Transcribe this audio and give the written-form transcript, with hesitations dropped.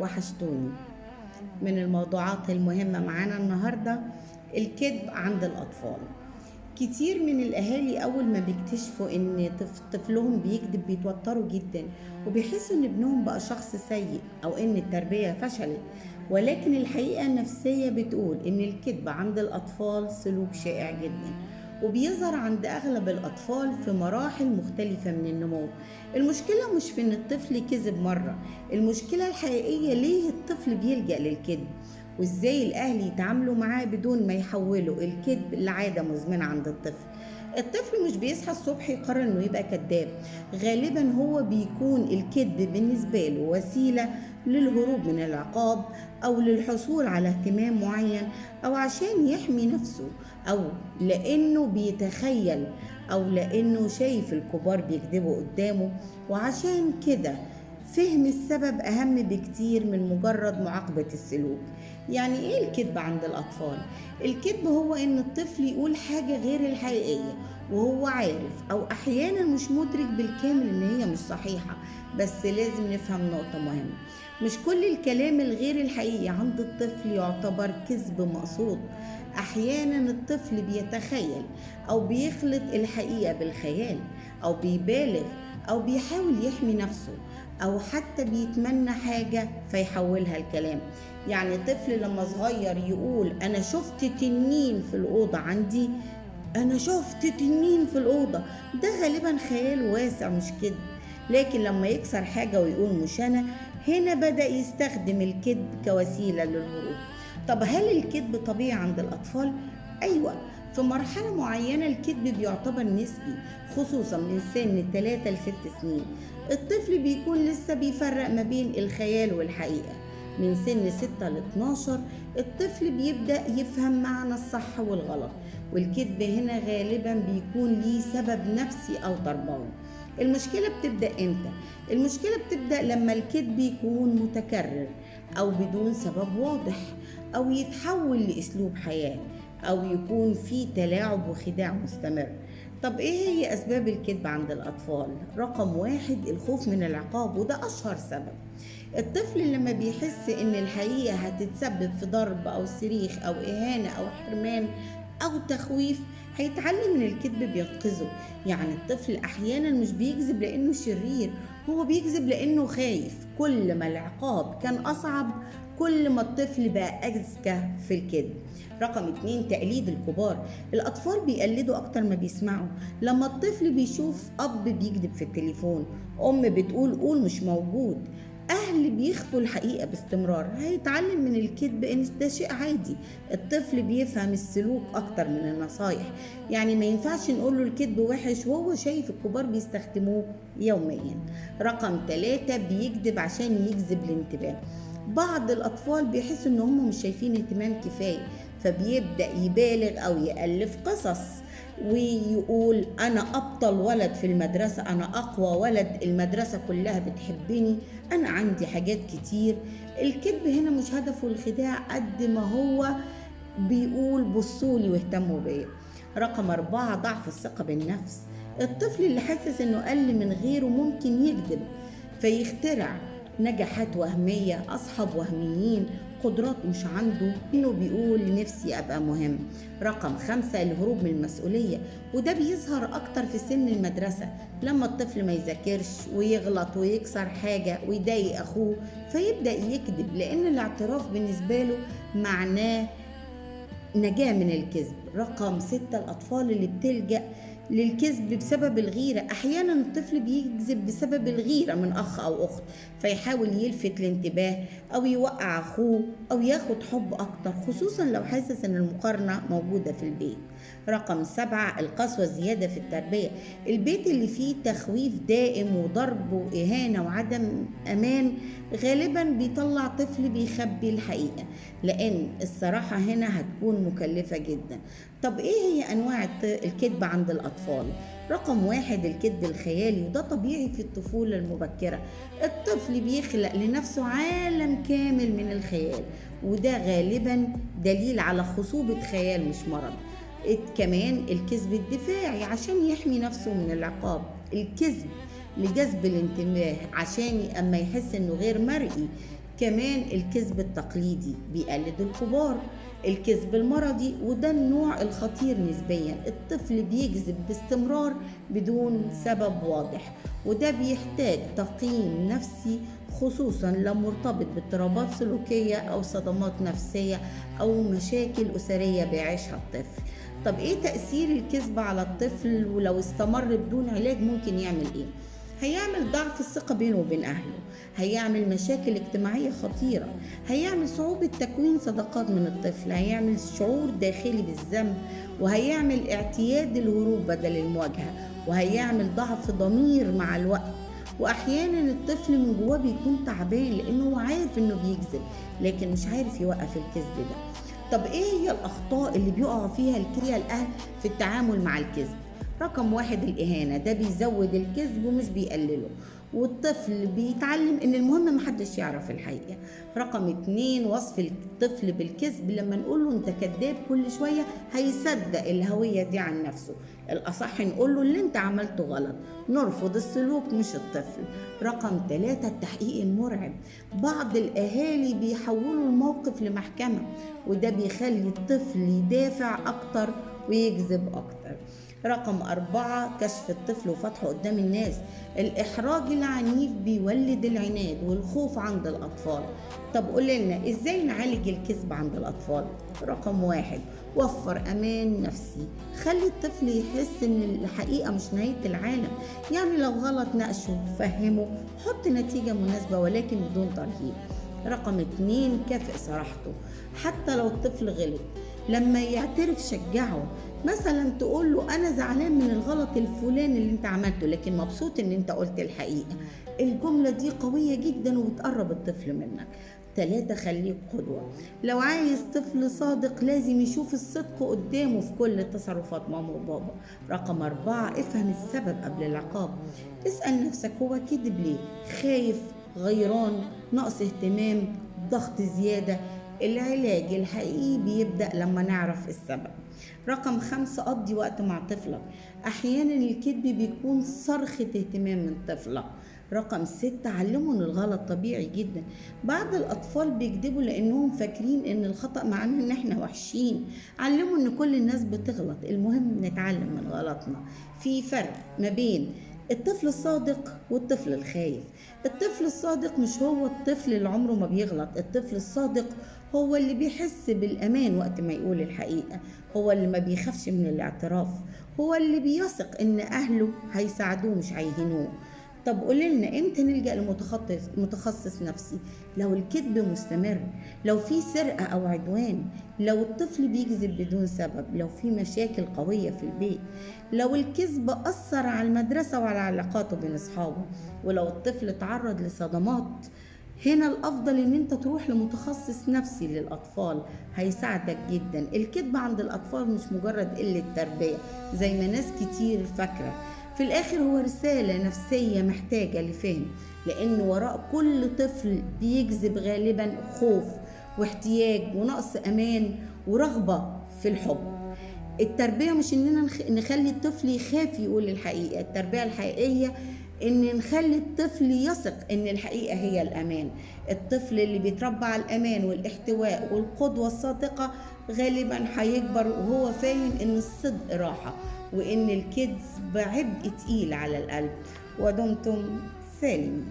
وحشتوني. من الموضوعات المهمة معانا النهاردة الكذب عند الأطفال. كتير من الأهالي أول ما بيكتشفوا إن طفلهم بيكذب بيتوتروا جدا، وبيحسوا إن ابنهم بقى شخص سيء أو إن التربية فشلت. ولكن الحقيقة النفسية بتقول إن الكذب عند الأطفال سلوك شائع جدا، وبيظهر عند أغلب الأطفال في مراحل مختلفة من النمو. المشكلة مش في إن الطفل كذب مرة، المشكلة الحقيقية ليه الطفل بيلجأ للكذب، وإزاي الأهل يتعاملوا معاه بدون ما يحولوا الكذب لعادة مزمنة عند الطفل. الطفل مش بيصحى الصبح يقرر إنه يبقى كذاب، غالبا هو بيكون الكذب بالنسبة له وسيلة للهروب من العقاب أو للحصول على اهتمام معين، أو عشان يحمي نفسه، أو لأنه بيتخيل، أو لأنه شايف الكبار بيكذبوا قدامه. وعشان كده فهم السبب أهم بكتير من مجرد معاقبة السلوك. يعني إيه الكذب عند الأطفال؟ الكذب هو إن الطفل يقول حاجة غير الحقيقية وهو عارف أو أحيانا مش مدرك بالكامل إن هي مش صحيحة. بس لازم نفهم نقطة مهمة، مش كل الكلام الغير الحقيقي عند الطفل يعتبر كذب مقصود. أحيانا الطفل بيتخيل أو بيخلط الحقيقة بالخيال، أو بيبالغ، أو بيحاول يحمي نفسه، أو حتى بيتمنى حاجة فيحولها الكلام. يعني طفل لما صغير يقول أنا شفت تنين في الأوضة عندي، أنا شفت تنين في الأوضة، ده غالبا خيال واسع مش كده. لكن لما يكسر حاجة ويقول مش أنا، هنا بدأ يستخدم الكذب كوسيلة للهروب. طب هل الكذب طبيعي عند الأطفال؟ أيوة، في مرحلة معينة الكذب بيعتبر نسبي، خصوصا من سن 3 ل 6 سنين. الطفل بيكون لسه بيفرق ما بين الخيال والحقيقة. من سن 6 ل 12 الطفل بيبدأ يفهم معنى الصح والغلط، والكذب هنا غالبا بيكون ليه سبب نفسي أو تربوي. المشكلة بتبدأ إمتى؟ المشكلة بتبدأ لما الكذب يكون متكرر أو بدون سبب واضح، أو يتحول لأسلوب حياة، أو يكون في تلاعب وخداع مستمر. طب إيه هي أسباب الكذب عند الأطفال؟ رقم 1 الخوف من العقاب، وده أشهر سبب. الطفل لما بيحس إن الحقيقة هتتسبب في ضرب أو صريخ أو إهانة أو حرمان أو تخويف، هيتعلم من الكذب بينقذه. يعني الطفل أحيانا مش بيكذب لأنه شرير، هو بيكذب لأنه خايف. كل ما العقاب كان أصعب كل ما الطفل بقى أذكى في الكذب. رقم 2 تقليد الكبار. الأطفال بيقلدوا أكتر ما بيسمعوا. لما الطفل بيشوف أب بيكذب في التليفون، أم بتقول قول مش موجود، أهل بيخفوا الحقيقة باستمرار، هيتعلم من الكذب إن ده شيء عادي. الطفل بيفهم السلوك أكتر من النصايح. يعني ما ينفعش نقول له الكذب وحش وهو شايف الكبار بيستخدموه يوميا. رقم 3 بيكذب عشان يجذب الانتباه. بعض الأطفال بيحسوا إن هم مش شايفين اهتمام كفاية، فبيبدأ يبالغ أو يألف قصص ويقول أنا أبطل ولد في المدرسة، أنا أقوى ولد، المدرسة كلها بتحبني، أنا عندي حاجات كتير. الكذب هنا مش هدفه الخداع قد ما هو بيقول بصولي واهتموا بيا. رقم 4 ضعف الثقة بالنفس. الطفل اللي حاسس إنه أقل من غيره ممكن يكذب فيخترع نجاحات وهمية، أصحاب وهميين، قدرات مش عنده، إنه بيقول نفسي أبقى مهم. رقم 5 الهروب من المسؤولية، وده بيظهر أكتر في سن المدرسة، لما الطفل ما يذاكرش ويغلط ويكسر حاجة ويضايق أخوه فيبدأ يكذب، لأن الاعتراف بالنسبة له معناه نجاة من الكذب. رقم 6 الأطفال اللي بتلجأ للكذب بسبب الغيرة. أحيانا الطفل بيكذب بسبب الغيرة من أخ أو أخت، فيحاول يلفت الانتباه أو يوقع أخوه أو ياخد حب أكتر، خصوصا لو حاسس أن المقارنة موجودة في البيت. رقم 7 القسوة الزيادة في التربية. البيت اللي فيه تخويف دائم وضرب وإهانة وعدم أمان غالبا بيطلع طفل بيخبي الحقيقة، لأن الصراحة هنا هتكون مكلفة جدا. طب إيه هي أنواع الكذب عند الأطفال؟ رقم 1 الكذب الخيالي، وده طبيعي في الطفولة المبكرة. الطفل بيخلق لنفسه عالم كامل من الخيال، وده غالبا دليل على خصوبة خيال مش مرض. كمان الكذب الدفاعي عشان يحمي نفسه من العقاب. الكذب لجذب الانتباه عشان أما يحس إنه غير مرئي. كمان الكذب التقليدي بيقلد الكبار، الكذب المرضي وده النوع الخطير نسبيا، الطفل بيكذب باستمرار بدون سبب واضح، وده بيحتاج تقييم نفسي خصوصا لو مرتبط باضطرابات سلوكية أو صدمات نفسية أو مشاكل أسرية بيعيشها الطفل. طب إيه تأثير الكذب على الطفل ولو استمر بدون علاج ممكن يعمل إيه؟ هيعمل ضعف الثقة بينه وبين أهله، هيعمل مشاكل اجتماعية خطيرة، هيعمل صعوبة تكوين صداقات من الطفل، هيعمل شعور داخلي بالذنب، وهيعمل اعتياد الهروب بدل المواجهة، وهيعمل ضعف ضمير مع الوقت. واحيانا الطفل من جواه بيكون تعبان لانه هو عارف انه بيكذب لكن مش عارف يوقف الكذب ده. طب ايه هي الاخطاء اللي بيقعوا فيها الاهل في التعامل مع الكذب؟ رقم 1 الإهانة، ده بيزود الكذب ومش بيقلله، والطفل بيتعلم ان المهم محدش يعرف الحقيقة. رقم 2 وصف الطفل بالكذب، لما نقوله انت كذاب كل شوية هيصدق الهوية دي عن نفسه. الأصح نقوله اللي انت عملته غلط، نرفض السلوك مش الطفل. رقم 3 التحقيق المرعب، بعض الأهالي بيحولوا الموقف لمحكمة وده بيخلي الطفل يدافع أكتر ويكذب أكتر. رقم 4 كشف الطفل وفتحه قدام الناس، الإحراج العنيف بيولد العناد والخوف عند الأطفال. طب قولنا إزاي نعالج الكذب عند الأطفال؟ رقم 1 وفر أمان نفسي، خلي الطفل يحس إن الحقيقة مش نهاية العالم، يعني لو غلط ناقشه فهمه، حط نتيجة مناسبة ولكن بدون ترهيب. رقم 2 كافئ صراحته، حتى لو الطفل غلط لما يعترف شجعه، مثلا تقول له انا زعلان من الغلط الفلاني اللي انت عملته لكن مبسوط ان انت قلت الحقيقة. الجملة دي قوية جدا وبتقرب الطفل منك. 3 خليك قدوة، لو عايز طفل صادق لازم يشوف الصدق قدامه في كل تصرفات ماما وبابا. رقم 4 افهم السبب قبل العقاب، اسأل نفسك هو كذب ليه، خايف، غيران، نقص اهتمام، ضغط زيادة. العلاج الحقيقي بيبدأ لما نعرف السبب. رقم 5 قضي وقت مع طفلك، أحيانا الكذب بيكون صرخة اهتمام من طفلك. رقم 6 علموا ان الغلط طبيعي جدا، بعض الأطفال بيكذبوا لأنهم فاكرين ان الخطأ معناه ان احنا وحشين. علموا ان كل الناس بتغلط، المهم نتعلم من غلطنا. في فرق ما بين الطفل الصادق والطفل الخايف. الطفل الصادق مش هو الطفل اللي عمره ما بيغلط، الطفل الصادق هو اللي بيحس بالأمان وقت ما يقول الحقيقة، هو اللي ما بيخافش من الاعتراف، هو اللي بيثق ان أهله هيساعدوه مش هيهنوه. طب قولنا امتى نلجأ لمتخصص نفسي؟ لو الكذب مستمر، لو في سرقة أو عدوان، لو الطفل بيكذب بدون سبب، لو في مشاكل قوية في البيت، لو الكذب أثر على المدرسة وعلى علاقاته بين أصحابه، ولو الطفل تعرض لصدمات. هنا الأفضل إن أنت تروح لمتخصص نفسي للأطفال، هيساعدك جدا. الكذب عند الأطفال مش مجرد قلة تربية زي ما ناس كتير فاكرة، في الآخر هو رسالة نفسية محتاجة لفهم، لأن وراء كل طفل بيكذب غالبا خوف واحتياج ونقص أمان ورغبة في الحب. التربية مش إننا نخلي الطفل يخاف يقول الحقيقة، التربية الحقيقية إن نخلي الطفل يثق إن الحقيقة هي الأمان. الطفل اللي بيتربى على الأمان والاحتواء والقدوة الصادقة غالبا هيكبر وهو فاهم إن الصدق راحة وإن الكذب عبء تقيل على القلب. ودمتم سالمين.